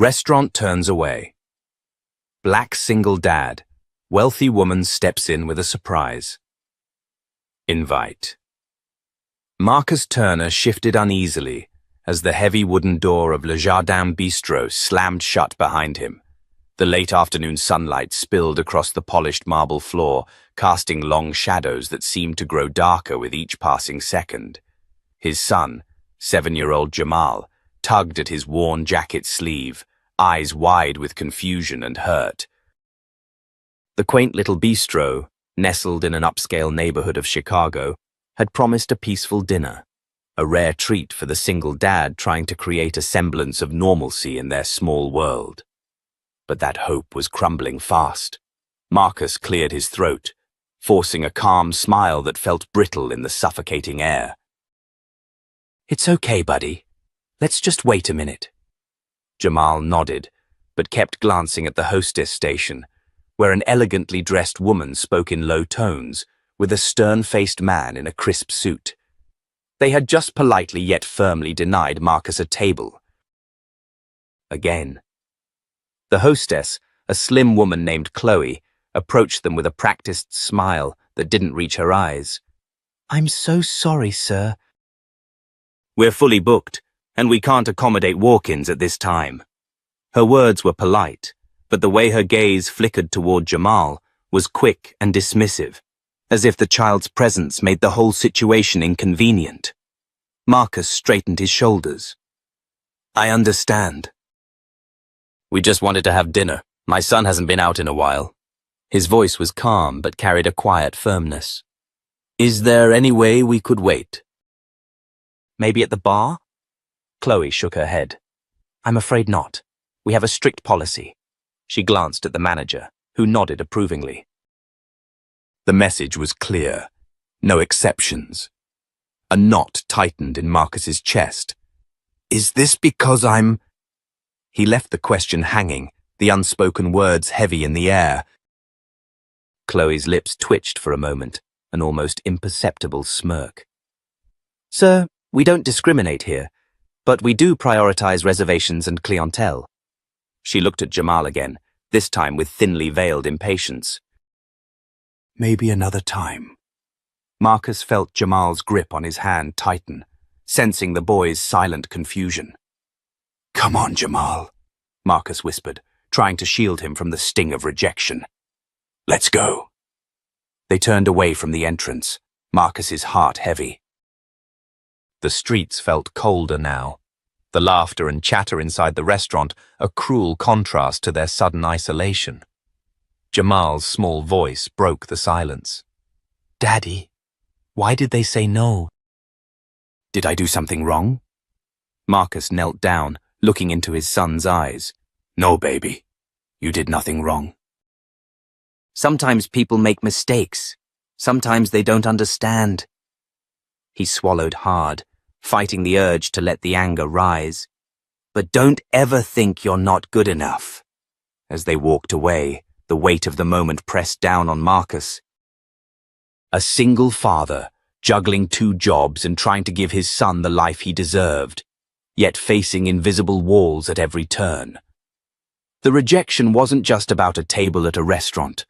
Restaurant turns away. Black single dad. Wealthy woman steps in with a surprise. Invite. Marcus Turner shifted uneasily as the heavy wooden door of Le Jardin Bistro slammed shut behind him. The late afternoon sunlight spilled across the polished marble floor, casting long shadows that seemed to grow darker with each passing second. His son, 7-year-old Jamal, tugged at his worn jacket sleeve, eyes wide with confusion and hurt. The quaint little bistro, nestled in an upscale neighborhood of Chicago, had promised a peaceful dinner, a rare treat for the single dad trying to create a semblance of normalcy in their small world. But that hope was crumbling fast. Marcus cleared his throat, forcing a calm smile that felt brittle in the suffocating air. "It's okay, buddy. Let's just wait a minute." Jamal nodded, but kept glancing at the hostess station, where an elegantly dressed woman spoke in low tones with a stern-faced man in a crisp suit. They had just politely yet firmly denied Marcus a table. Again. The hostess, a slim woman named Chloe, approached them with a practiced smile that didn't reach her eyes. "I'm so sorry, sir." "We're fully booked, and we can't accommodate walk-ins at this time." Her words were polite, but the way her gaze flickered toward Jamal was quick and dismissive, as if the child's presence made the whole situation inconvenient. Marcus straightened his shoulders. "I understand." "We just wanted to have dinner. My son hasn't been out in a while." His voice was calm but carried a quiet firmness. "Is there any way we could wait?" "Maybe at the bar?" Chloe shook her head. "I'm afraid not. We have a strict policy." She glanced at the manager, who nodded approvingly. The message was clear. No exceptions. A knot tightened in Marcus's chest. "Is this because I'm—" He left the question hanging, the unspoken words heavy in the air. Chloe's lips twitched for a moment, an almost imperceptible smirk. "Sir, we don't discriminate here, but we do prioritize reservations and clientele." She looked at Jamal again, this time with thinly veiled impatience. "Maybe another time." Marcus felt Jamal's grip on his hand tighten, sensing the boy's silent confusion. "Come on, Jamal," Marcus whispered, trying to shield him from the sting of rejection. "Let's go." They turned away from the entrance, Marcus's heart heavy. The streets felt colder now, the laughter and chatter inside the restaurant a cruel contrast to their sudden isolation. Jamal's small voice broke the silence. "Daddy, why did they say no?" "Did I do something wrong?" Marcus knelt down, looking into his son's eyes. "No, baby. You did nothing wrong." "Sometimes people make mistakes. Sometimes they don't understand." He swallowed hard, fighting the urge to let the anger rise. "But don't ever think you're not good enough." As they walked away, the weight of the moment pressed down on Marcus. A single father, juggling 2 jobs and trying to give his son the life he deserved, yet facing invisible walls at every turn. The rejection wasn't just about a table at a restaurant.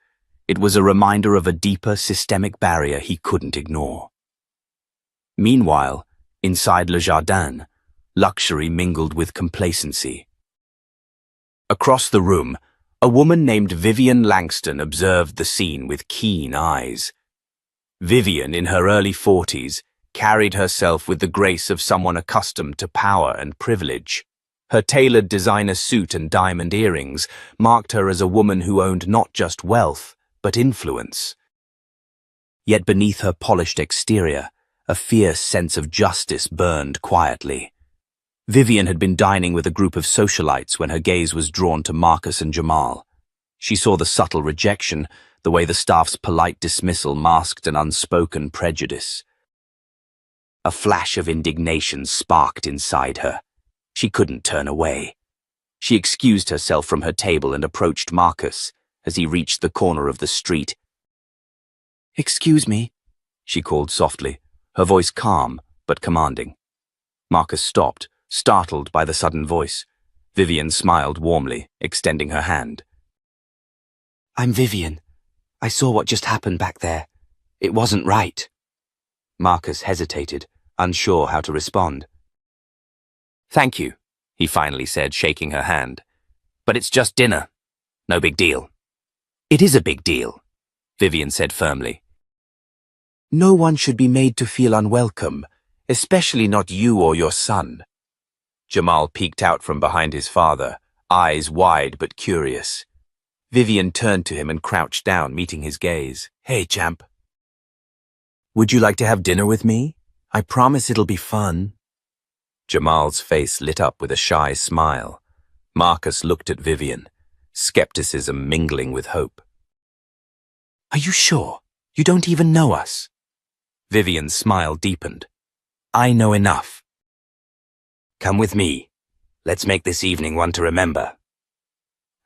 It was a reminder of a deeper systemic barrier he couldn't ignore. Meanwhile, inside Le Jardin, luxury mingled with complacency. Across the room, a woman named Vivian Langston observed the scene with keen eyes. Vivian, in her early 40s, carried herself with the grace of someone accustomed to power and privilege. Her tailored designer suit and diamond earrings marked her as a woman who owned not just wealth, but influence. Yet beneath her polished exterior, a fierce sense of justice burned quietly. Vivian had been dining with a group of socialites when her gaze was drawn to Marcus and Jamal. She saw the subtle rejection, the way the staff's polite dismissal masked an unspoken prejudice. A flash of indignation sparked inside her. She couldn't turn away. She excused herself from her table and approached Marcus as he reached the corner of the street. "Excuse me," she called softly, her voice calm but commanding. Marcus stopped, startled by the sudden voice. Vivian smiled warmly, extending her hand. I'm Vivian. I saw what just happened back there. It wasn't right. Marcus hesitated, unsure how to respond. Thank you, he finally said, shaking her hand. But it's just dinner. No big deal. It is a big deal, Vivian said firmly. No one should be made to feel unwelcome, especially not you or your son. Jamal peeked out from behind his father, eyes wide but curious. Vivian turned to him and crouched down, meeting his gaze. Hey, champ. Would you like to have dinner with me? I promise it'll be fun. Jamal's face lit up with a shy smile. Marcus looked at Vivian, skepticism mingling with hope. Are you sure? You don't even know us. Vivian's smile deepened. I know enough. Come with me. Let's make this evening one to remember.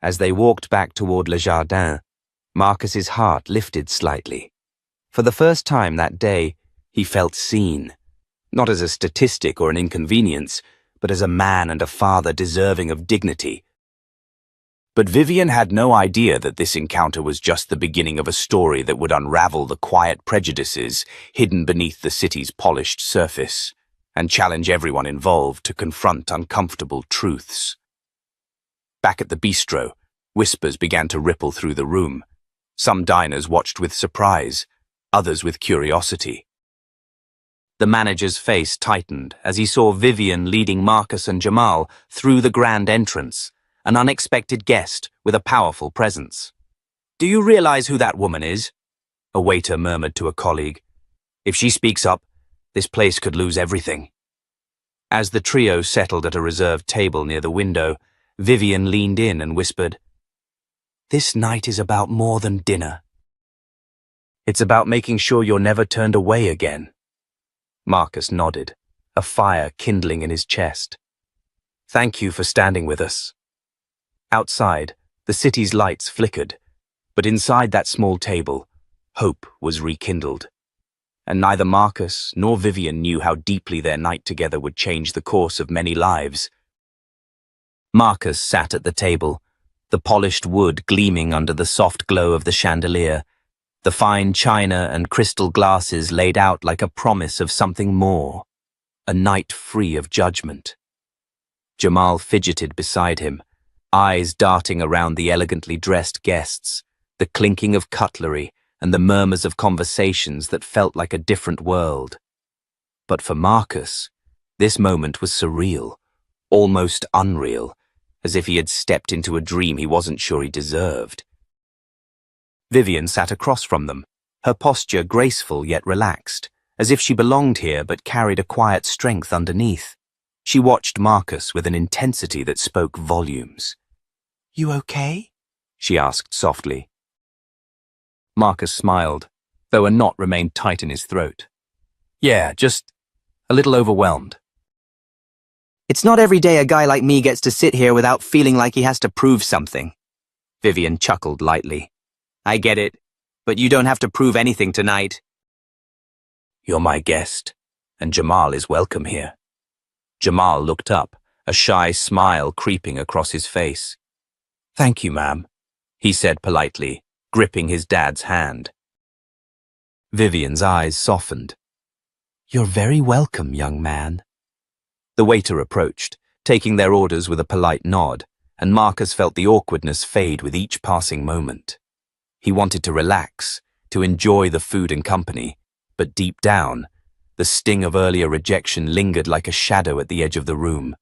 As they walked back toward Le Jardin, Marcus's heart lifted slightly. For the first time that day, he felt seen, not as a statistic or an inconvenience, but as a man and a father deserving of dignity. But Vivian had no idea that this encounter was just the beginning of a story that would unravel the quiet prejudices hidden beneath the city's polished surface, and challenge everyone involved to confront uncomfortable truths. Back at the bistro, whispers began to ripple through the room. Some diners watched with surprise, others with curiosity. The manager's face tightened as he saw Vivian leading Marcus and Jamal through the grand entrance, an unexpected guest with a powerful presence. Do you realize who that woman is? A waiter murmured to a colleague. If she speaks up, this place could lose everything. As the trio settled at a reserved table near the window, Vivian leaned in and whispered, This night is about more than dinner. It's about making sure you're never turned away again. Marcus nodded, a fire kindling in his chest. Thank you for standing with us. Outside, the city's lights flickered, but inside that small table, hope was rekindled. And neither Marcus nor Vivian knew how deeply their night together would change the course of many lives. Marcus sat at the table, the polished wood gleaming under the soft glow of the chandelier, the fine china and crystal glasses laid out like a promise of something more, a night free of judgment. Jamal fidgeted beside him, eyes darting around the elegantly dressed guests, the clinking of cutlery and the murmurs of conversations that felt like a different world. But for Marcus, this moment was surreal, almost unreal, as if he had stepped into a dream he wasn't sure he deserved. Vivian sat across from them, her posture graceful yet relaxed, as if she belonged here but carried a quiet strength underneath. She watched Marcus with an intensity that spoke volumes. You okay? She asked softly. Marcus smiled, though a knot remained tight in his throat. Yeah, just a little overwhelmed. It's not every day a guy like me gets to sit here without feeling like he has to prove something. Vivian chuckled lightly. I get it, but you don't have to prove anything tonight. You're my guest, and Jamal is welcome here. Jamal looked up, a shy smile creeping across his face. Thank you, ma'am, he said politely, gripping his dad's hand. Vivian's eyes softened. You're very welcome, young man. The waiter approached, taking their orders with a polite nod, and Marcus felt the awkwardness fade with each passing moment. He wanted to relax, to enjoy the food and company, but deep down, the sting of earlier rejection lingered like a shadow at the edge of the room.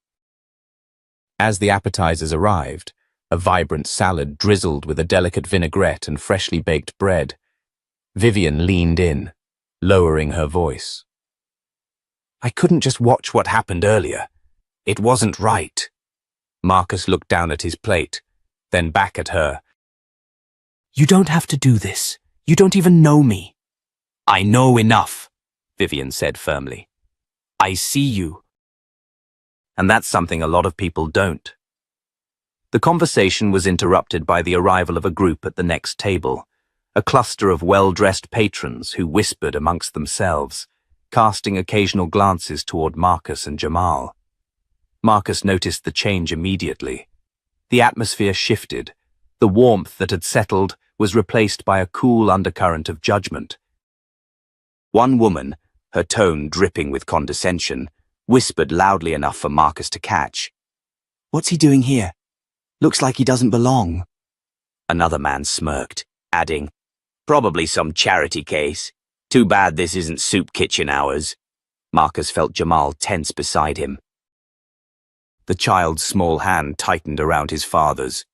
As the appetizers arrived, a vibrant salad drizzled with a delicate vinaigrette and freshly baked bread, Vivian leaned in, lowering her voice. I couldn't just watch what happened earlier. It wasn't right. Marcus looked down at his plate, then back at her. You don't have to do this. You don't even know me. I know enough, Vivian said firmly. I see you. And that's something a lot of people don't. The conversation was interrupted by the arrival of a group at the next table, a cluster of well-dressed patrons who whispered amongst themselves, casting occasional glances toward Marcus and Jamal. Marcus noticed the change immediately. The atmosphere shifted. The warmth that had settled was replaced by a cool undercurrent of judgment. One woman, her tone dripping with condescension, whispered loudly enough for Marcus to catch. "What's he doing here? Looks like he doesn't belong." Another man smirked, adding, "Probably some charity case. Too bad this isn't soup kitchen hours." Marcus felt Jamal tense beside him. The child's small hand tightened around his father's.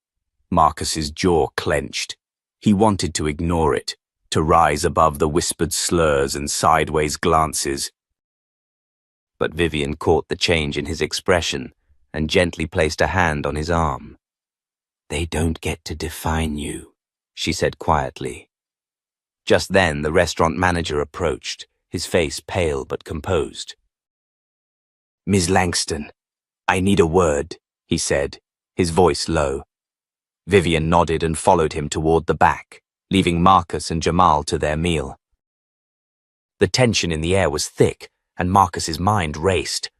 Marcus's jaw clenched. He wanted to ignore it, to rise above the whispered slurs and sideways glances. But Vivian caught the change in his expression and gently placed a hand on his arm. "They don't get to define you," she said quietly. Just then the restaurant manager approached, his face pale but composed. "Ms. Langston, I need a word," he said, his voice low. Vivian nodded and followed him toward the back, leaving Marcus and Jamal to their meal. The tension in the air was thick, and Marcus's mind raced.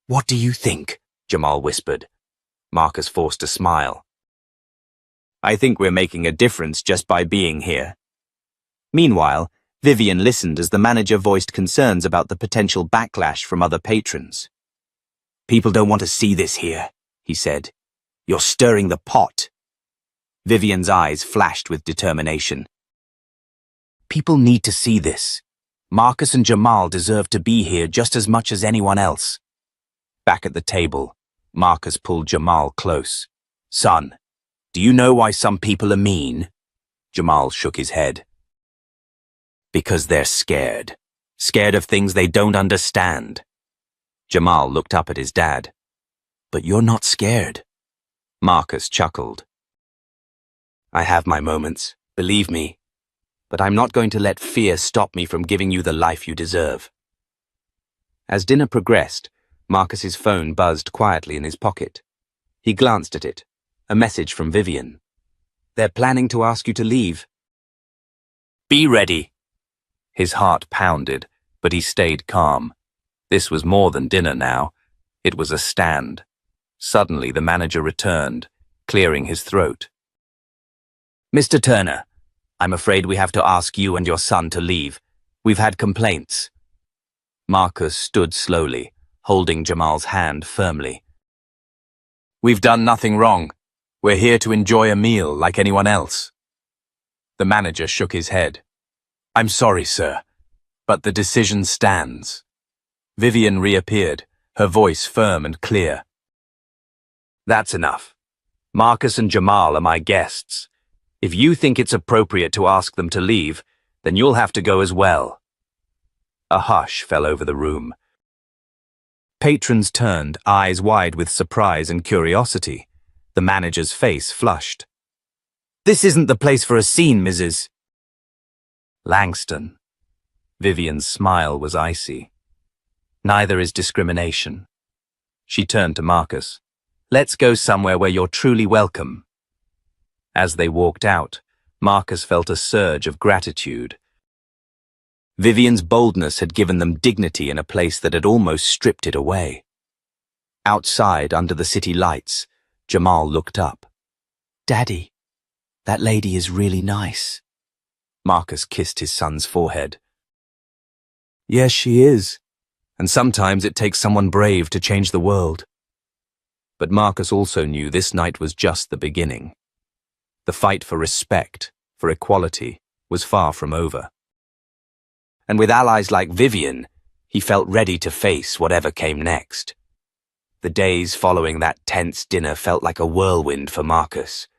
"What do you think?" Jamal whispered. Marcus forced a smile. "I think we're making a difference just by being here." Meanwhile, Vivian listened as the manager voiced concerns about the potential backlash from other patrons. "People don't want to see this here," he said. "You're stirring the pot." Vivian's eyes flashed with determination. "People need to see this. Marcus and Jamal deserve to be here just as much as anyone else." Back at the table, Marcus pulled Jamal close. "Son, do you know why some people are mean?" Jamal shook his head. "Because they're scared. Scared of things they don't understand." Jamal looked up at his dad. "But you're not scared." Marcus chuckled. "I have my moments, believe me. But I'm not going to let fear stop me from giving you the life you deserve." As dinner progressed, Marcus's phone buzzed quietly in his pocket. He glanced at it. A message from Vivian. "They're planning to ask you to leave." "Be ready." His heart pounded, but he stayed calm. This was more than dinner now. It was a stand. Suddenly the manager returned, clearing his throat. "Mr. Turner, I'm afraid we have to ask you and your son to leave. We've had complaints." Marcus stood slowly, holding Jamal's hand firmly. "We've done nothing wrong. We're here to enjoy a meal like anyone else." The manager shook his head. "I'm sorry, sir, but the decision stands." Vivian reappeared, her voice firm and clear. "That's enough. Marcus and Jamal are my guests. If you think it's appropriate to ask them to leave, then you'll have to go as well." A hush fell over the room. Patrons turned, eyes wide with surprise and curiosity. The manager's face flushed. "This isn't the place for a scene, Mrs. Langston." Vivian's smile was icy. "Neither is discrimination." She turned to Marcus. "Let's go somewhere where you're truly welcome." As they walked out, Marcus felt a surge of gratitude. Vivian's boldness had given them dignity in a place that had almost stripped it away. Outside, under the city lights, Jamal looked up. "Daddy, that lady is really nice." Marcus kissed his son's forehead. "Yes, she is. And sometimes it takes someone brave to change the world." But Marcus also knew this night was just the beginning. The fight for respect, for equality, was far from over. And with allies like Vivian, he felt ready to face whatever came next. The days following that tense dinner felt like a whirlwind for Marcus.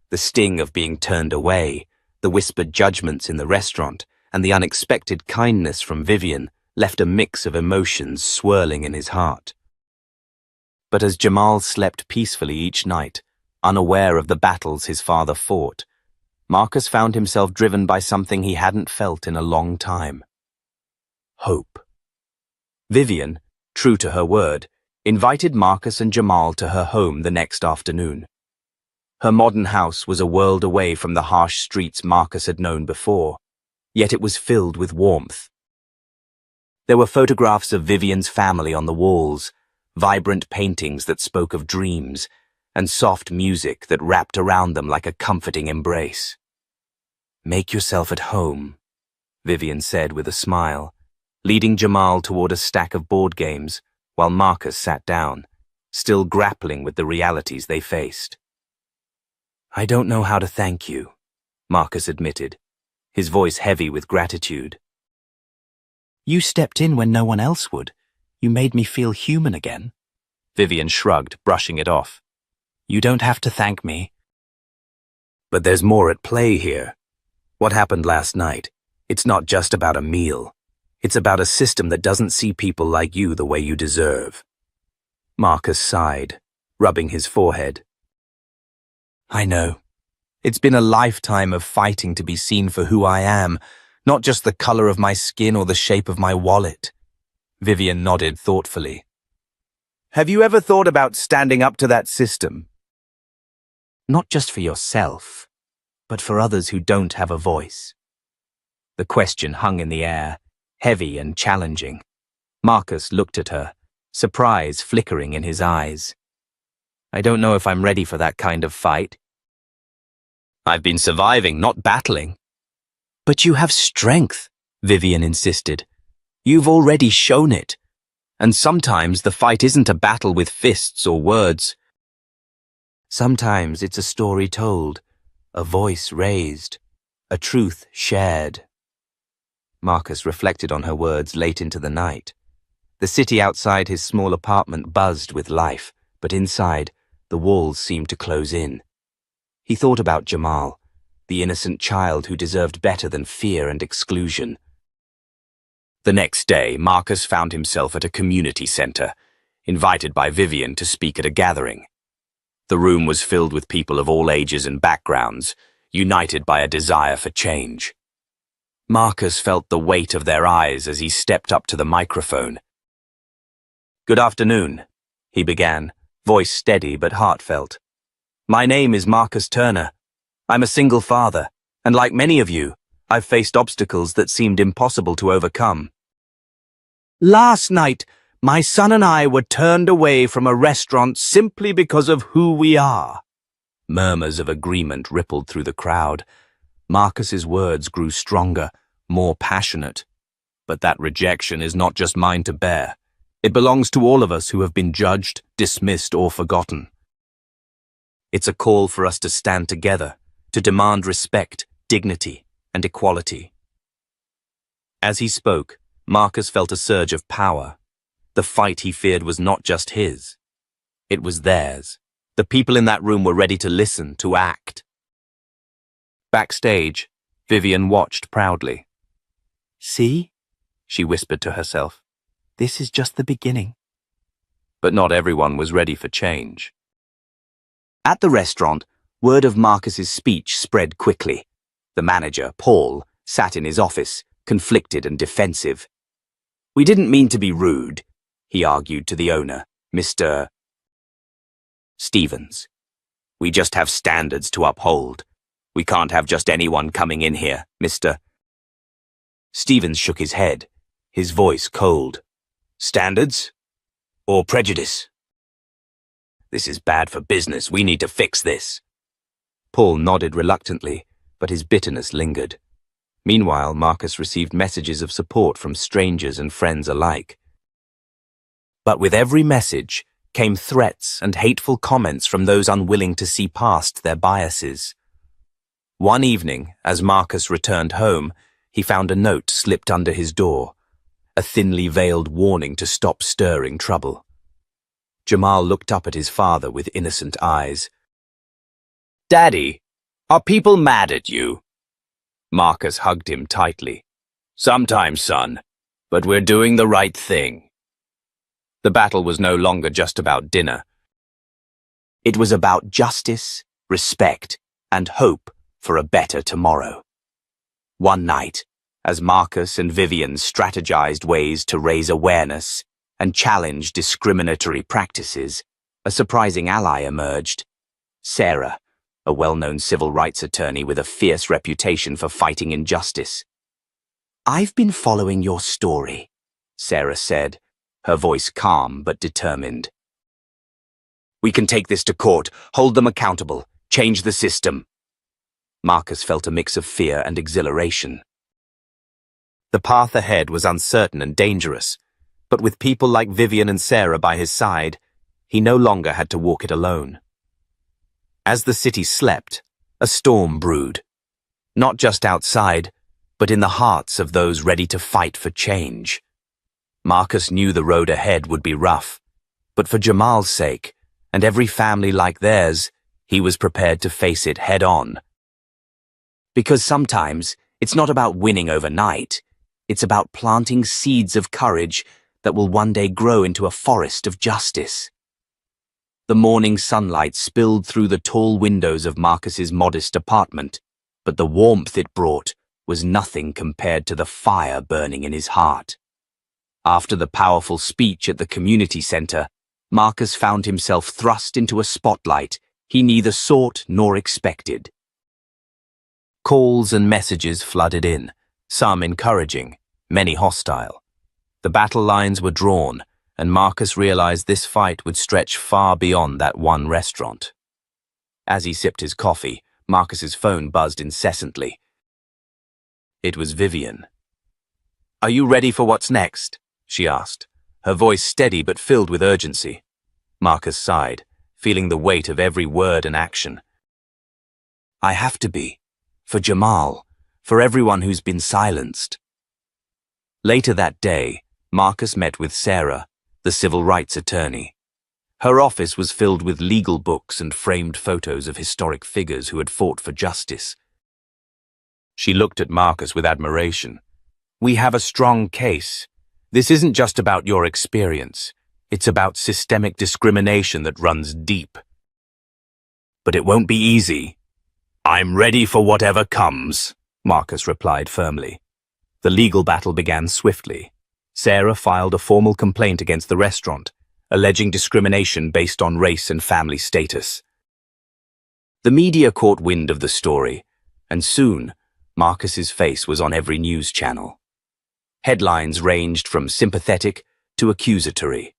The sting of being turned away, the whispered judgments in the restaurant, and the unexpected kindness from Vivian left a mix of emotions swirling in his heart. But as Jamal slept peacefully each night, unaware of the battles his father fought, Marcus found himself driven by something he hadn't felt in a long time. Hope. Vivian, true to her word, invited Marcus and Jamal to her home the next afternoon. Her modern house was a world away from the harsh streets Marcus had known before, yet it was filled with warmth. There were photographs of Vivian's family on the walls, vibrant paintings that spoke of dreams, and soft music that wrapped around them like a comforting embrace. "Make yourself at home," Vivian said with a smile, leading Jamal toward a stack of board games while Marcus sat down, still grappling with the realities they faced. "I don't know how to thank you," Marcus admitted, his voice heavy with gratitude. "You stepped in when no one else would. You made me feel human again." Vivian shrugged, brushing it off. "You don't have to thank me." "But there's more at play here. What happened last night? It's not just about a meal. It's about a system that doesn't see people like you the way you deserve." Marcus sighed, rubbing his forehead. "I know. It's been a lifetime of fighting to be seen for who I am, not just the color of my skin or the shape of my wallet." Vivian nodded thoughtfully. "Have you ever thought about standing up to that system? Not just for yourself, but for others who don't have a voice." The question hung in the air, heavy and challenging. Marcus looked at her, surprise flickering in his eyes. "I don't know if I'm ready for that kind of fight." "I've been surviving, not battling." "But you have strength," Vivian insisted. "You've already shown it. And sometimes the fight isn't a battle with fists or words. Sometimes it's a story told, a voice raised, a truth shared." Marcus reflected on her words late into the night. The city outside his small apartment buzzed with life, but inside, the walls seemed to close in. He thought about Jamal, the innocent child who deserved better than fear and exclusion. The next day, Marcus found himself at a community center, invited by Vivian to speak at a gathering. The room was filled with people of all ages and backgrounds, united by a desire for change. Marcus felt the weight of their eyes as he stepped up to the microphone. "Good afternoon," he began, voice steady but heartfelt. "My name is Marcus Turner. I'm a single father, and like many of you, I've faced obstacles that seemed impossible to overcome. Last night, my son and I were turned away from a restaurant simply because of who we are." Murmurs of agreement rippled through the crowd. Marcus's words grew stronger, more passionate. "But that rejection is not just mine to bear. It belongs to all of us who have been judged, dismissed, or forgotten. It's a call for us to stand together, to demand respect, dignity, and equality." As he spoke, Marcus felt a surge of power. The fight he feared was not just his. It was theirs. The people in that room were ready to listen, to act. Backstage, Vivian watched proudly. "See?" she whispered to herself. "This is just the beginning." But not everyone was ready for change. At the restaurant, word of Marcus's speech spread quickly. The manager, Paul, sat in his office, conflicted and defensive. "We didn't mean to be rude," he argued to the owner, Mr. Stevens. "We just have standards to uphold. We can't have just anyone coming in here, Mr. Stevens shook his head, his voice cold. "Standards? Or prejudice? This is bad for business. We need to fix this." Paul nodded reluctantly, but his bitterness lingered. Meanwhile, Marcus received messages of support from strangers and friends alike. But with every message came threats and hateful comments from those unwilling to see past their biases. One evening, as Marcus returned home, he found a note slipped under his door, a thinly veiled warning to stop stirring trouble. Jamal looked up at his father with innocent eyes. "Daddy, are people mad at you?" Marcus hugged him tightly. "Sometimes, son, but we're doing the right thing." The battle was no longer just about dinner. It was about justice, respect, and hope for a better tomorrow. One night, as Marcus and Vivian strategized ways to raise awareness and challenge discriminatory practices, a surprising ally emerged. Sarah, a well-known civil rights attorney with a fierce reputation for fighting injustice. "I've been following your story," Sarah said, her voice calm but determined. "We can take this to court, hold them accountable, change the system." Marcus felt a mix of fear and exhilaration. The path ahead was uncertain and dangerous, but with people like Vivian and Sarah by his side, he no longer had to walk it alone. As the city slept, a storm brewed, not just outside, but in the hearts of those ready to fight for change. Marcus knew the road ahead would be rough, but for Jamal's sake, and every family like theirs, he was prepared to face it head-on. Because sometimes, it's not about winning overnight, it's about planting seeds of courage that will one day grow into a forest of justice. The morning sunlight spilled through the tall windows of Marcus's modest apartment, but the warmth it brought was nothing compared to the fire burning in his heart. After the powerful speech at the community center, Marcus found himself thrust into a spotlight he neither sought nor expected. Calls and messages flooded in, some encouraging, many hostile. The battle lines were drawn, and Marcus realized this fight would stretch far beyond that one restaurant. As he sipped his coffee, Marcus's phone buzzed incessantly. It was Vivian. "Are you ready for what's next?" she asked, her voice steady but filled with urgency. Marcus sighed, feeling the weight of every word and action. "I have to be. For Jamal, for everyone who's been silenced." Later that day, Marcus met with Sarah, the civil rights attorney. Her office was filled with legal books and framed photos of historic figures who had fought for justice. She looked at Marcus with admiration. "We have a strong case. This isn't just about your experience. It's about systemic discrimination that runs deep. But it won't be easy." "I'm ready for whatever comes," Marcus replied firmly. The legal battle began swiftly. Sarah filed a formal complaint against the restaurant, alleging discrimination based on race and family status. The media caught wind of the story, and soon, Marcus's face was on every news channel. Headlines ranged from sympathetic to accusatory.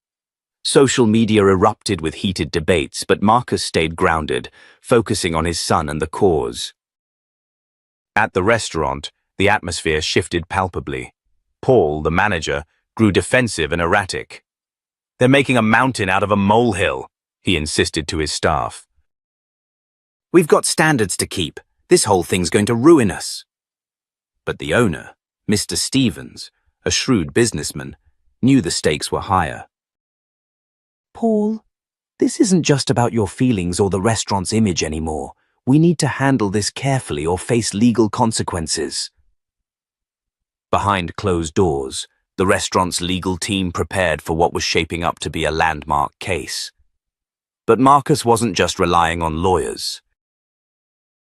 Social media erupted with heated debates, but Marcus stayed grounded, focusing on his son and the cause. At the restaurant, the atmosphere shifted palpably. Paul, the manager, grew defensive and erratic. "They're making a mountain out of a molehill," he insisted to his staff. "We've got standards to keep. This whole thing's going to ruin us." But the owner, Mr. Stevens, a shrewd businessman, knew the stakes were higher. "Paul, this isn't just about your feelings or the restaurant's image anymore. We need to handle this carefully or face legal consequences." Behind closed doors, the restaurant's legal team prepared for what was shaping up to be a landmark case. But Marcus wasn't just relying on lawyers.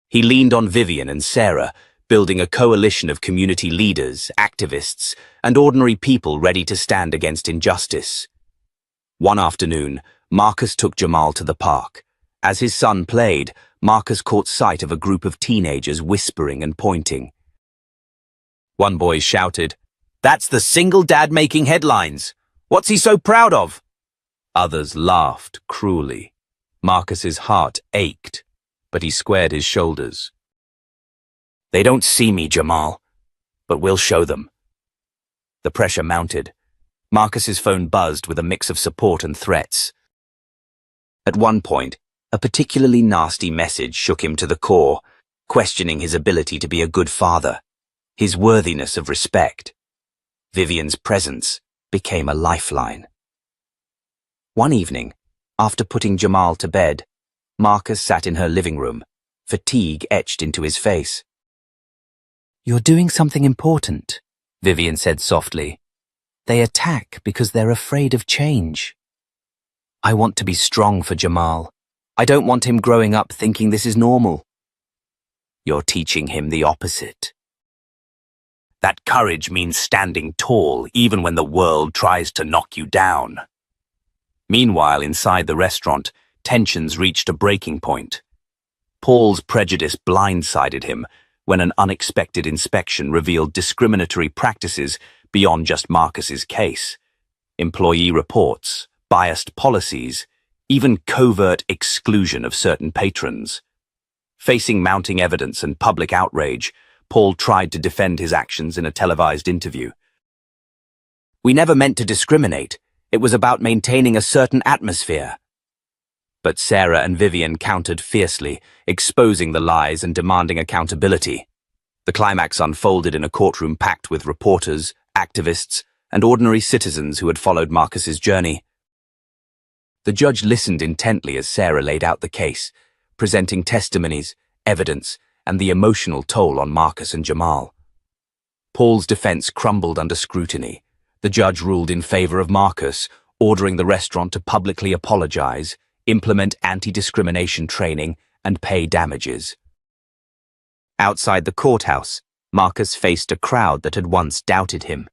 He leaned on Vivian and Sarah, building a coalition of community leaders, activists, and ordinary people ready to stand against injustice. One afternoon, Marcus took Jamal to the park. As his son played, Marcus caught sight of a group of teenagers whispering and pointing. One boy shouted, "That's the single dad making headlines. What's he so proud of?" Others laughed cruelly. Marcus's heart ached, but he squared his shoulders. "They don't see me, Jamal, but we'll show them." The pressure mounted. Marcus's phone buzzed with a mix of support and threats. At one point, a particularly nasty message shook him to the core, questioning his ability to be a good father, his worthiness of respect. Vivian's presence became a lifeline. One evening, after putting Jamal to bed, Marcus sat in her living room, fatigue etched into his face. "You're doing something important," Vivian said softly. "They attack because they're afraid of change. I want to be strong for Jamal. I don't want him growing up thinking this is normal." "You're teaching him the opposite. That courage means standing tall even when the world tries to knock you down." Meanwhile, inside the restaurant, tensions reached a breaking point. Paul's prejudice blindsided him when an unexpected inspection revealed discriminatory practices beyond just Marcus's case. employee reports, biased policies, even covert exclusion of certain patrons. Facing mounting evidence and public outrage, Paul tried to defend his actions in a televised interview. "We never meant to discriminate. It was about maintaining a certain atmosphere." But Sarah and Vivian countered fiercely, exposing the lies and demanding accountability. The climax unfolded in a courtroom packed with reporters, activists, and ordinary citizens who had followed Marcus's journey. The judge listened intently as Sarah laid out the case, presenting testimonies, evidence, and the emotional toll on Marcus and Jamal. Paul's defense crumbled under scrutiny. The judge ruled in favor of Marcus, ordering the restaurant to publicly apologize, implement anti-discrimination training, and pay damages. Outside the courthouse, Marcus faced a crowd that had once doubted him.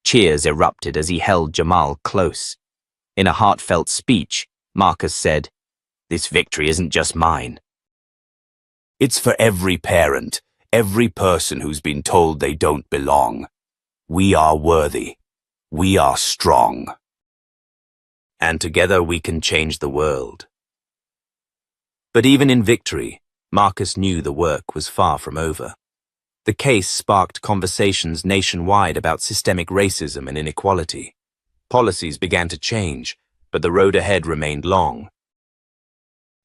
Cheers erupted as he held Jamal close. In a heartfelt speech, Marcus said, "This victory isn't just mine. It's for every parent, every person who's been told they don't belong. We are worthy. We are strong. And together we can change the world." But even in victory, Marcus knew the work was far from over. The case sparked conversations nationwide about systemic racism and inequality. Policies began to change, but the road ahead remained long.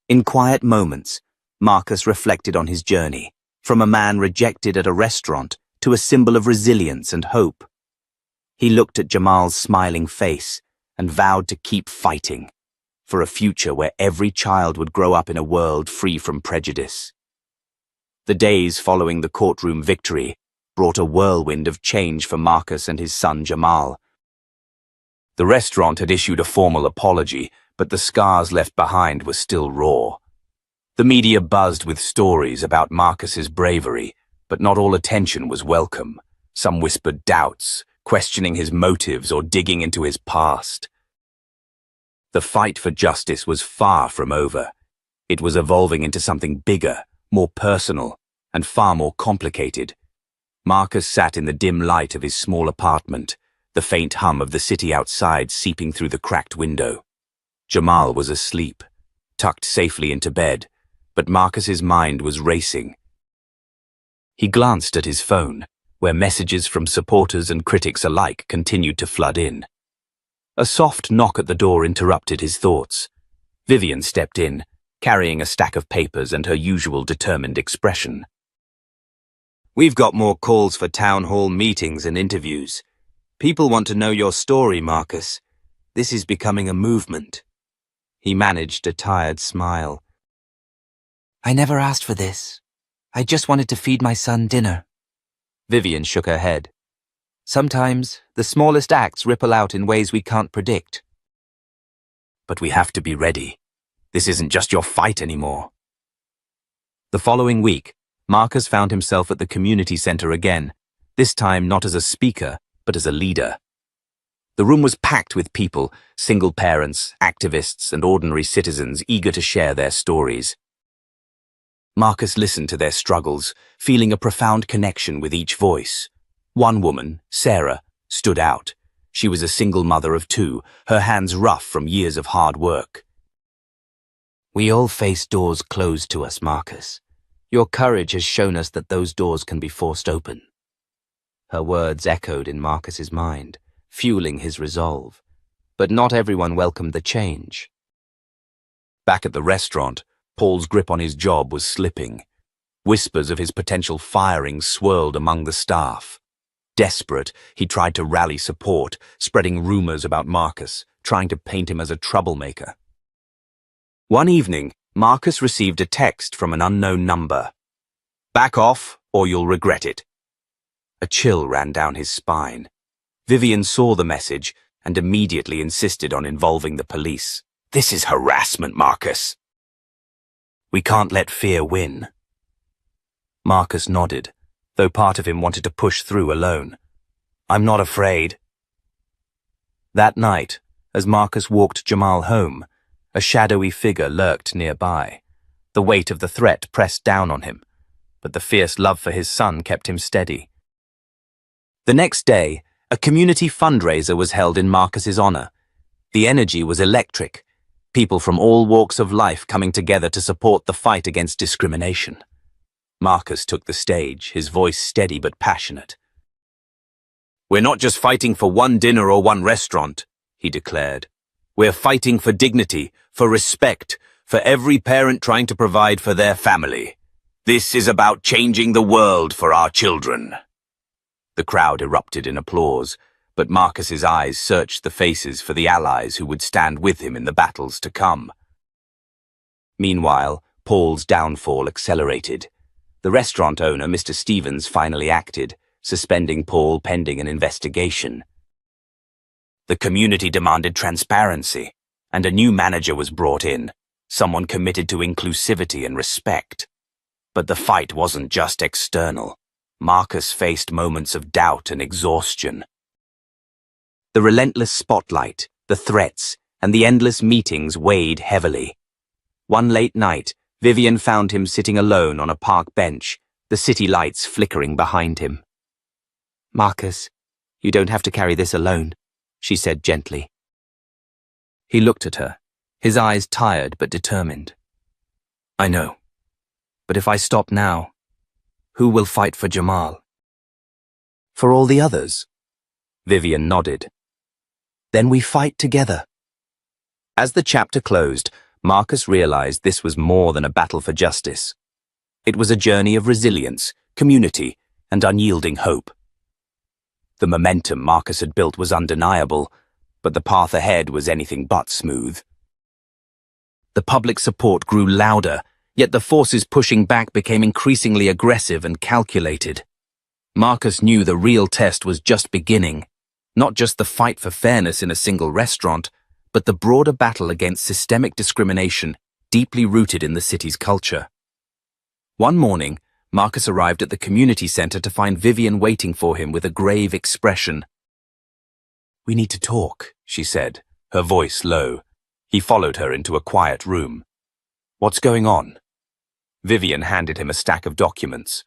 In quiet moments, Marcus reflected on his journey, from a man rejected at a restaurant to a symbol of resilience and hope. He looked at Jamal's smiling face and vowed to keep fighting, for a future where every child would grow up in a world free from prejudice. The days following the courtroom victory brought a whirlwind of change for Marcus and his son Jamal. The restaurant had issued a formal apology, but the scars left behind were still raw. The media buzzed with stories about Marcus's bravery, but not all attention was welcome. Some whispered doubts, questioning his motives or digging into his past. The fight for justice was far from over. It was evolving into something bigger, more personal, and far more complicated. Marcus sat in the dim light of his small apartment, the faint hum of the city outside seeping through the cracked window. Jamal was asleep, tucked safely into bed, but Marcus's mind was racing. He glanced at his phone, where messages from supporters and critics alike continued to flood in. A soft knock at the door interrupted his thoughts. Vivian stepped in, carrying a stack of papers and her usual determined expression. "We've got more calls for town hall meetings and interviews. People want to know your story, Marcus. This is becoming a movement." He managed a tired smile. "I never asked for this. I just wanted to feed my son dinner." Vivian shook her head. "Sometimes, the smallest acts ripple out in ways we can't predict." "But we have to be ready. This isn't just your fight anymore." The following week, Marcus found himself at the community center again, this time not as a speaker, but as a leader. The room was packed with people, single parents, activists, and ordinary citizens eager to share their stories. Marcus listened to their struggles, feeling a profound connection with each voice. One woman, Sarah, stood out. She was a single mother of 2, her hands rough from years of hard work. "We all face doors closed to us, Marcus. Your courage has shown us that those doors can be forced open." Her words echoed in Marcus's mind, fueling his resolve. But not everyone welcomed the change. Back at the restaurant, Paul's grip on his job was slipping. Whispers of his potential firing swirled among the staff. Desperate, he tried to rally support, spreading rumors about Marcus, trying to paint him as a troublemaker. One evening, Marcus received a text from an unknown number. "Back off, or you'll regret it." A chill ran down his spine. Vivian saw the message and immediately insisted on involving the police. "This is harassment, Marcus." "We can't let fear win." Marcus nodded, though part of him wanted to push through alone. "I'm not afraid." That night, as Marcus walked Jamal home, a shadowy figure lurked nearby. The weight of the threat pressed down on him, but the fierce love for his son kept him steady. The next day, A community fundraiser was held in Marcus's honor. The energy was electric, people from all walks of life coming together to support the fight against discrimination. Marcus took the stage, his voice steady but passionate. "We're not just fighting for one dinner or one restaurant," he declared. "We're fighting for dignity, for respect, for every parent trying to provide for their family. This is about changing the world for our children." The crowd erupted in applause, but Marcus's eyes searched the faces for the allies who would stand with him in the battles to come. Meanwhile, Paul's downfall accelerated. The restaurant owner, Mr. Stevens, finally acted, suspending Paul pending an investigation. The community demanded transparency, and a new manager was brought in, someone committed to inclusivity and respect. But the fight wasn't just external. Marcus faced moments of doubt and exhaustion. The relentless spotlight, the threats, and the endless meetings weighed heavily. One late night, Vivian found him sitting alone on a park bench, the city lights flickering behind him. "Marcus, you don't have to carry this alone," she said gently. He looked at her, his eyes tired but determined. "I know. But if I stop now, who will fight for Jamal?" "For all the others?" Vivian nodded. "Then we fight together." As the chapter closed, Marcus realized this was more than a battle for justice. It was a journey of resilience, community, and unyielding hope. The momentum Marcus had built was undeniable, but the path ahead was anything but smooth. The public support grew louder, yet the forces pushing back became increasingly aggressive and calculated. Marcus knew the real test was just beginning, not just the fight for fairness in a single restaurant, but the broader battle against systemic discrimination deeply rooted in the city's culture. One morning, Marcus arrived at the community center to find Vivian waiting for him with a grave expression. "We need to talk," she said, her voice low. He followed her into a quiet room. "What's going on?" Vivian handed him a stack of documents.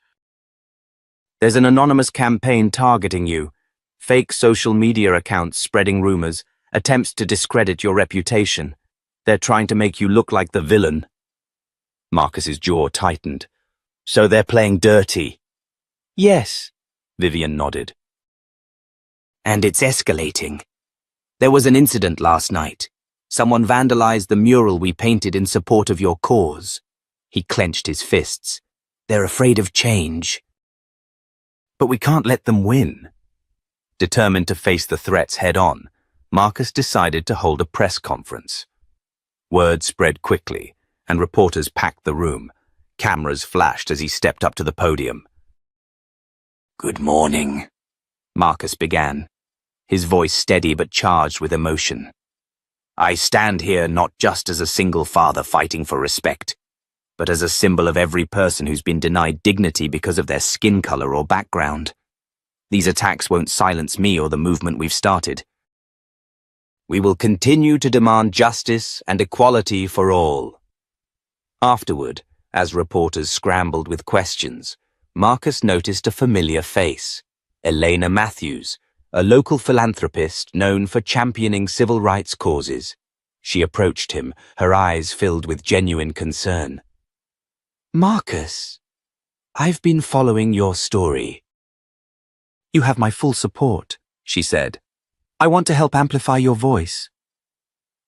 "There's an anonymous campaign targeting you. Fake social media accounts spreading rumors, attempts to discredit your reputation. They're trying to make you look like the villain." Marcus's jaw tightened. "So they're playing dirty?" "Yes," Vivian nodded. "And it's escalating. There was an incident last night. Someone vandalized the mural we painted in support of your cause." He clenched his fists. "They're afraid of change." "But we can't let them win." Determined to face the threats head-on, Marcus decided to hold a press conference. Word spread quickly, and reporters packed the room. Cameras flashed as he stepped up to the podium. "Good morning," Marcus began, his voice steady but charged with emotion. "I stand here not just as a single father fighting for respect, but as a symbol of every person who's been denied dignity because of their skin color or background. These attacks won't silence me or the movement we've started. We will continue to demand justice and equality for all." Afterward, as reporters scrambled with questions, Marcus noticed a familiar face, Elena Matthews, a local philanthropist known for championing civil rights causes. She approached him, her eyes filled with genuine concern. "Marcus, I've been following your story." "You have my full support," she said. "I want to help amplify your voice."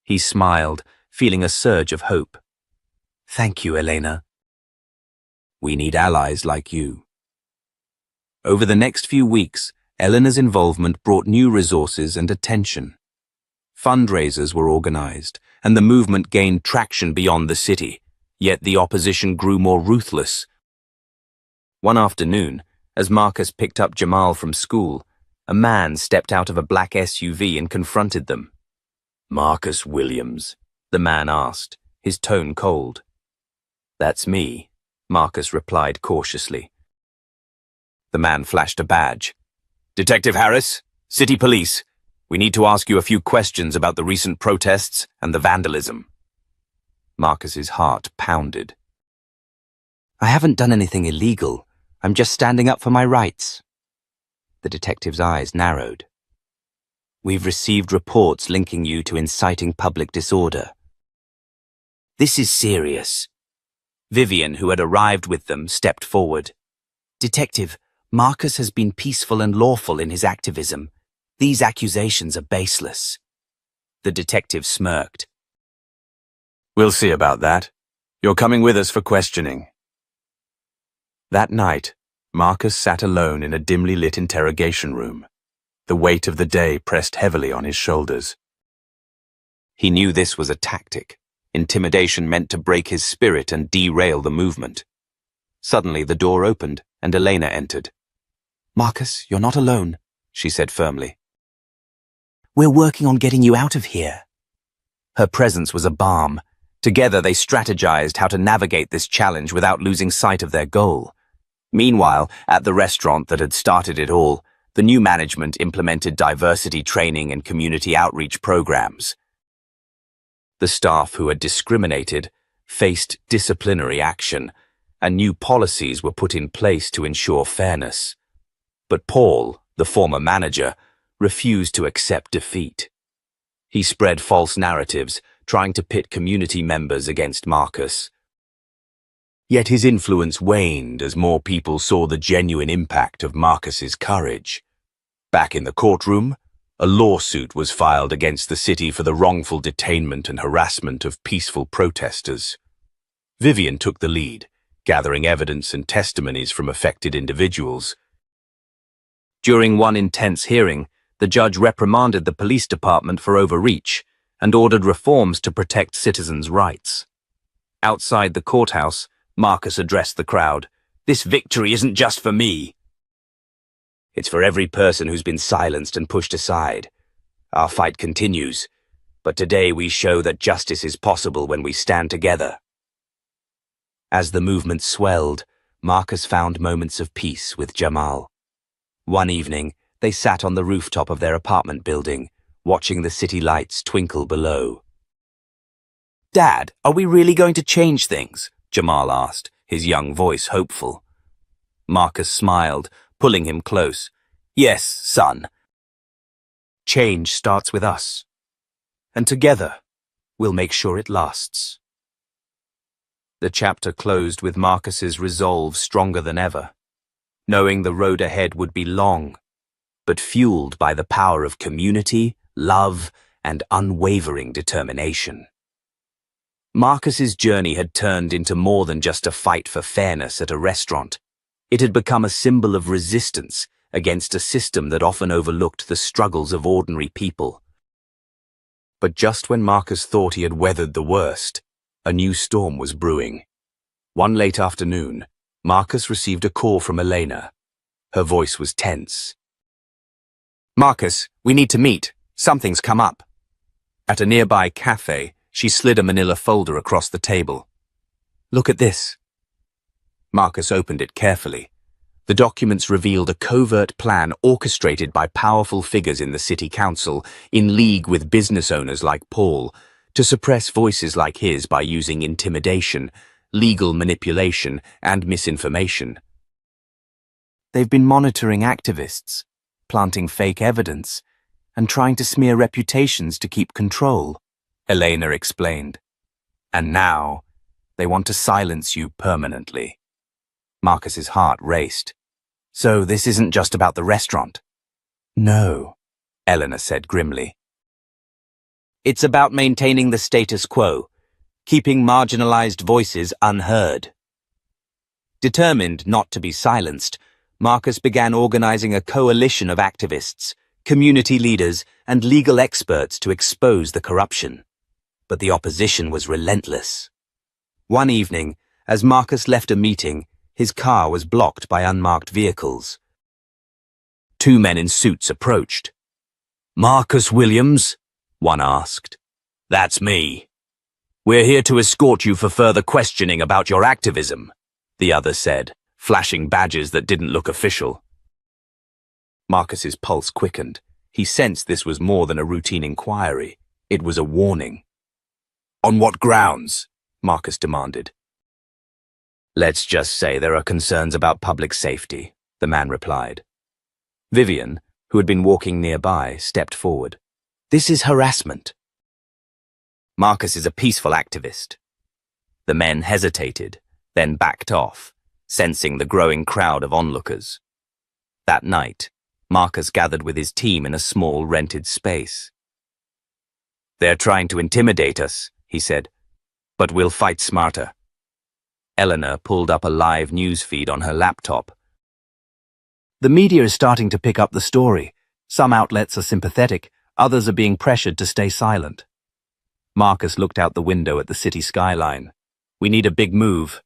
He smiled, feeling a surge of hope. "Thank you, Elena. We need allies like you." Over the next few weeks, Elena's involvement brought new resources and attention. Fundraisers were organized, and the movement gained traction beyond the city, yet the opposition grew more ruthless. One afternoon, as Marcus picked up Jamal from school, a man stepped out of a black SUV and confronted them. "Marcus Williams?" the man asked, his tone cold. "That's me," Marcus replied cautiously. The man flashed a badge. "Detective Harris, City Police. We need to ask you a few questions about the recent protests and the vandalism." Marcus's heart pounded. "I haven't done anything illegal. I'm just standing up for my rights." The detective's eyes narrowed. We've received reports linking you to inciting public disorder. This is serious. Vivian, who had arrived with them, stepped forward. Detective, Marcus has been peaceful and lawful in his activism. These accusations are baseless. The detective smirked. We'll see about that. You're coming with us for questioning. That night, Marcus sat alone in a dimly lit interrogation room. The weight of the day pressed heavily on his shoulders. He knew this was a tactic, intimidation meant to break his spirit and derail the movement. Suddenly the door opened and Elena entered. "Marcus, you're not alone," she said firmly. "We're working on getting you out of here." Her presence was a balm. Together they strategized how to navigate this challenge without losing sight of their goal. Meanwhile, at the restaurant that had started it all, the new management implemented diversity training and community outreach programs. The staff who had discriminated faced disciplinary action, and new policies were put in place to ensure fairness. But Paul, the former manager, refused to accept defeat. He spread false narratives, trying to pit community members against Marcus. Yet his influence waned as more people saw the genuine impact of Marcus's courage. Back in the courtroom, a lawsuit was filed against the city for the wrongful detainment and harassment of peaceful protesters. Vivian took the lead, gathering evidence and testimonies from affected individuals. During one intense hearing, the judge reprimanded the police department for overreach and ordered reforms to protect citizens' rights. Outside the courthouse, Marcus addressed the crowd. "This victory isn't just for me. It's for every person who's been silenced and pushed aside. Our fight continues, but today we show that justice is possible when we stand together." As the movement swelled, Marcus found moments of peace with Jamal. One evening, they sat on the rooftop of their apartment building, watching the city lights twinkle below. "Dad, are we really going to change things?" Jamal asked, his young voice hopeful. Marcus smiled, pulling him close. "Yes, son. Change starts with us. And together, we'll make sure it lasts." The chapter closed with Marcus's resolve stronger than ever, knowing the road ahead would be long, but fueled by the power of community, love, and unwavering determination. Marcus's journey had turned into more than just a fight for fairness at a restaurant. It had become a symbol of resistance against a system that often overlooked the struggles of ordinary people. But just when Marcus thought he had weathered the worst, a new storm was brewing. One late afternoon, Marcus received a call from Elena. Her voice was tense. "Marcus, we need to meet. Something's come up." At a nearby cafe, she slid a manila folder across the table. "Look at this." Marcus opened it carefully. The documents revealed a covert plan orchestrated by powerful figures in the city council, in league with business owners like Paul, to suppress voices like his by using intimidation, legal manipulation, and misinformation. They've been monitoring activists, planting fake evidence, and trying to smear reputations to keep control, Elena explained. And now, they want to silence you permanently. Marcus's heart raced. "So this isn't just about the restaurant?" "No," Elena said grimly. "It's about maintaining the status quo, keeping marginalized voices unheard." Determined not to be silenced, Marcus began organizing a coalition of activists, community leaders, and legal experts to expose the corruption. But the opposition was relentless. One evening, as Marcus left a meeting, his car was blocked by unmarked vehicles. Two men in suits approached. "Marcus Williams?" one asked. "That's me. We're here to escort you for further questioning about your activism," the other said, flashing badges that didn't look official. Marcus's pulse quickened. He sensed this was more than a routine inquiry. It was a warning. "On what grounds?" Marcus demanded. "Let's just say there are concerns about public safety," the man replied. Vivian, who had been walking nearby, stepped forward. "This is harassment." "Marcus is a peaceful activist." The men hesitated, then backed off, sensing the growing crowd of onlookers. That night, Marcus gathered with his team in a small rented space. "They're trying to intimidate us," he said, "but we'll fight smarter." Eleanor pulled up a live news feed on her laptop. The media is starting to pick up the story. Some outlets are sympathetic, others are being pressured to stay silent. Marcus looked out the window at the city skyline. "We need a big move,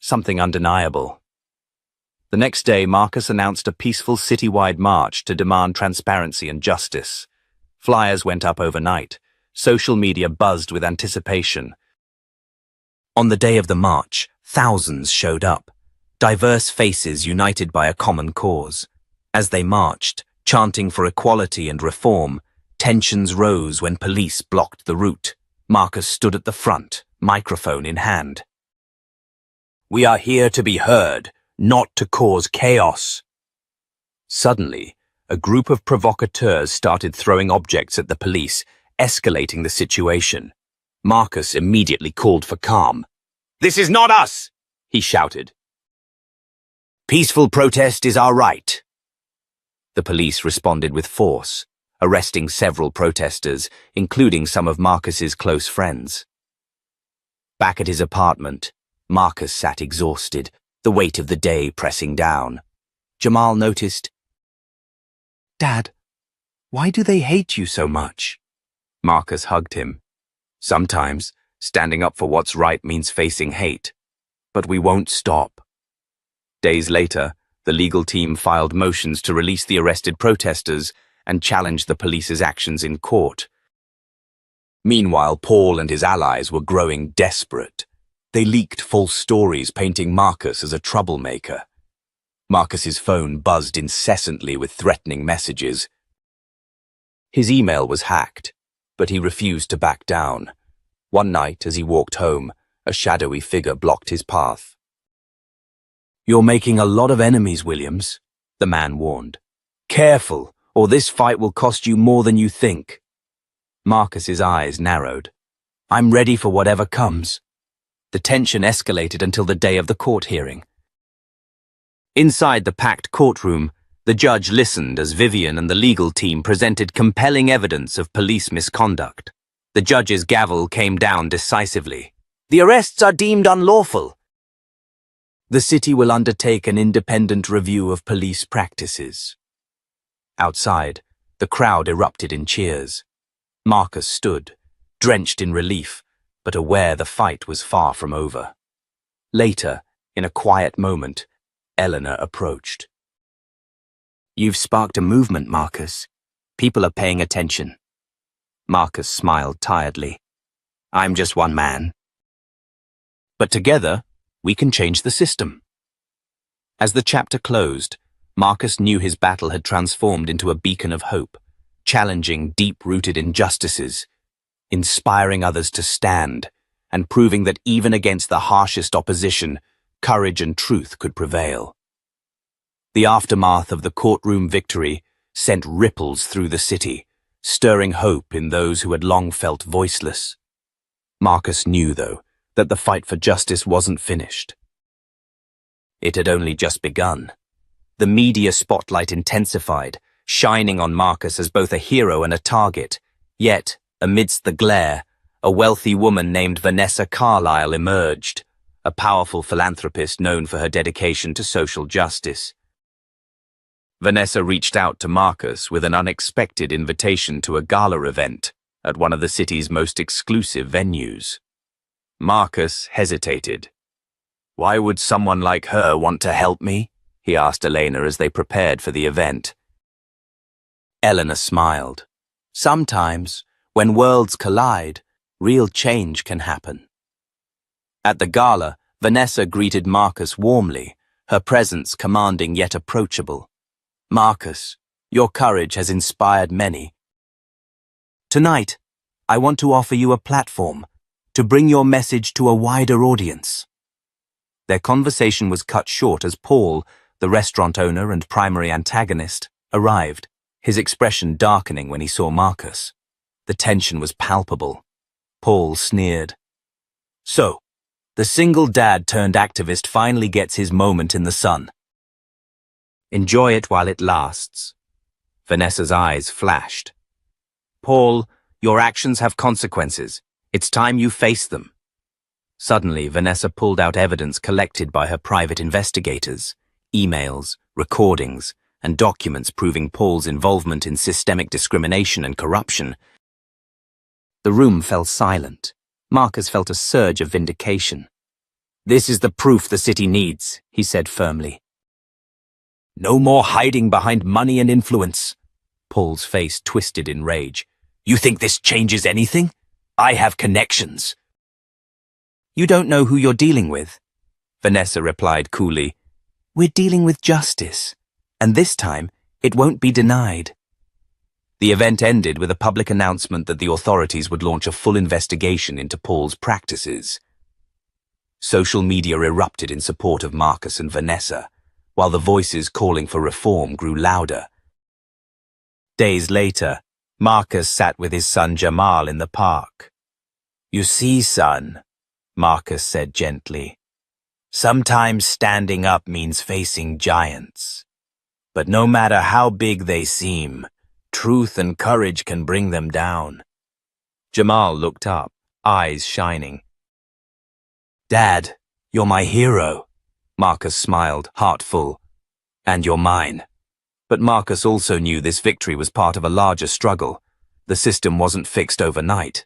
something undeniable." The next day, Marcus announced a peaceful citywide march to demand transparency and justice. Flyers went up overnight. Social media buzzed with anticipation. On the day of the march, thousands showed up, diverse faces united by a common cause. As they marched, chanting for equality and reform, tensions rose when police blocked the route. Marcus stood at the front, microphone in hand. "We are here to be heard, not to cause chaos." Suddenly, a group of provocateurs started throwing objects at the police, escalating the situation. Marcus immediately called for calm. "This is not us!" he shouted. "Peaceful protest is our right." The police responded with force, arresting several protesters, including some of Marcus's close friends. Back at his apartment, Marcus sat exhausted, the weight of the day pressing down. Jamal noticed. "Dad, why do they hate you so much?" Marcus hugged him. "Sometimes, standing up for what's right means facing hate. But we won't stop." Days later, the legal team filed motions to release the arrested protesters and challenge the police's actions in court. Meanwhile, Paul and his allies were growing desperate. They leaked false stories painting Marcus as a troublemaker. Marcus's phone buzzed incessantly with threatening messages. His email was hacked, but he refused to back down. One night, as he walked home, a shadowy figure blocked his path. "You're making a lot of enemies, Williams," the man warned. "Careful, or this fight will cost you more than you think." Marcus's eyes narrowed. "I'm ready for whatever comes." The tension escalated until the day of the court hearing. Inside the packed courtroom, the judge listened as Vivian and the legal team presented compelling evidence of police misconduct. The judge's gavel came down decisively. "The arrests are deemed unlawful. The city will undertake an independent review of police practices." Outside, the crowd erupted in cheers. Marcus stood, drenched in relief, but aware the fight was far from over. Later, in a quiet moment, Eleanor approached. "You've sparked a movement, Marcus. People are paying attention." Marcus smiled tiredly. "I'm just one man. But together, we can change the system." As the chapter closed, Marcus knew his battle had transformed into a beacon of hope, challenging deep-rooted injustices, inspiring others to stand, and proving that even against the harshest opposition, courage and truth could prevail. The aftermath of the courtroom victory sent ripples through the city, stirring hope in those who had long felt voiceless. Marcus knew, though, that the fight for justice wasn't finished. It had only just begun. The media spotlight intensified, shining on Marcus as both a hero and a target. Yet, amidst the glare, a wealthy woman named Vanessa Carlyle emerged, a powerful philanthropist known for her dedication to social justice. Vanessa reached out to Marcus with an unexpected invitation to a gala event at one of the city's most exclusive venues. Marcus hesitated. "Why would someone like her want to help me?" he asked Elena as they prepared for the event. Eleanor smiled. "Sometimes, when worlds collide, real change can happen." At the gala, Vanessa greeted Marcus warmly, her presence commanding yet approachable. "Marcus, your courage has inspired many. Tonight, I want to offer you a platform to bring your message to a wider audience." Their conversation was cut short as Paul, the restaurant owner and primary antagonist, arrived. his expression darkening when he saw Marcus. The tension was palpable. Paul sneered. So, the single dad turned activist finally gets his moment in the sun. Enjoy it while it lasts. Vanessa's eyes flashed. Paul, your actions have consequences. It's time you face them. Suddenly, Vanessa pulled out evidence collected by her private investigators, emails, recordings, and documents proving Paul's involvement in systemic discrimination and corruption. The room fell silent. Marcus felt a surge of vindication. This is the proof the city needs, he said firmly. No more hiding behind money and influence. Paul's face twisted in rage. You think this changes anything? I have connections. You don't know who you're dealing with, Vanessa replied coolly. We're dealing with justice, and this time it won't be denied. The event ended with a public announcement that the authorities would launch a full investigation into Paul's practices. Social media erupted in support of Marcus and Vanessa, while the voices calling for reform grew louder. Days later, Marcus sat with his son Jamal in the park. You see, son, Marcus said gently, sometimes standing up means facing giants. But no matter how big they seem, truth and courage can bring them down. Jamal looked up, eyes shining. Dad, you're my hero, Marcus smiled, heart full. And you're mine. But Marcus also knew this victory was part of a larger struggle. The system wasn't fixed overnight.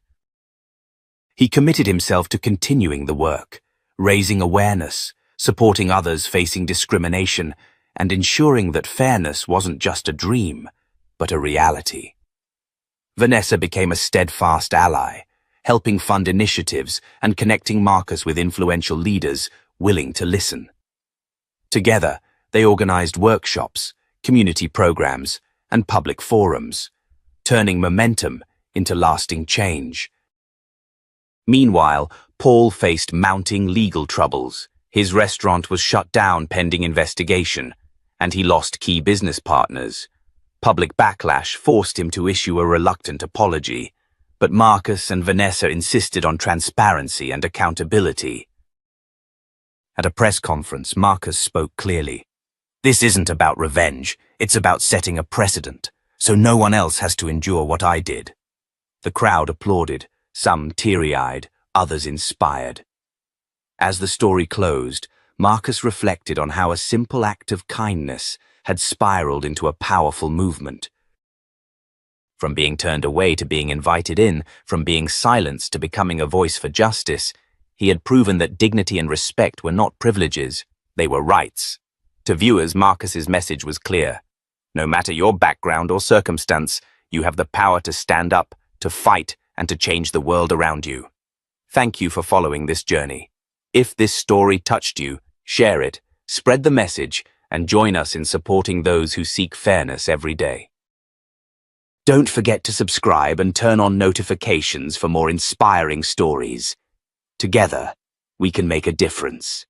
He committed himself to continuing the work, raising awareness, supporting others facing discrimination, and ensuring that fairness wasn't just a dream, but a reality. Vanessa became a steadfast ally, helping fund initiatives and connecting Marcus with influential leaders willing to listen. Together, they organized workshops, community programs, and public forums, turning momentum into lasting change. Meanwhile, Paul faced mounting legal troubles. His restaurant was shut down pending investigation, and he lost key business partners. Public backlash forced him to issue a reluctant apology, but Marcus and Vanessa insisted on transparency and accountability. At a press conference, Marcus spoke clearly. This isn't about revenge, it's about setting a precedent, so no one else has to endure what I did. The crowd applauded, some teary-eyed, others inspired. As the story closed, Marcus reflected on how a simple act of kindness had spiraled into a powerful movement. From being turned away to being invited in, from being silenced to becoming a voice for justice, he had proven that dignity and respect were not privileges, they were rights. To viewers, Marcus's message was clear. No matter your background or circumstance, you have the power to stand up, to fight, and to change the world around you. Thank you for following this journey. If this story touched you, share it, spread the message, and join us in supporting those who seek fairness every day. Don't forget to subscribe and turn on notifications for more inspiring stories. Together, we can make a difference.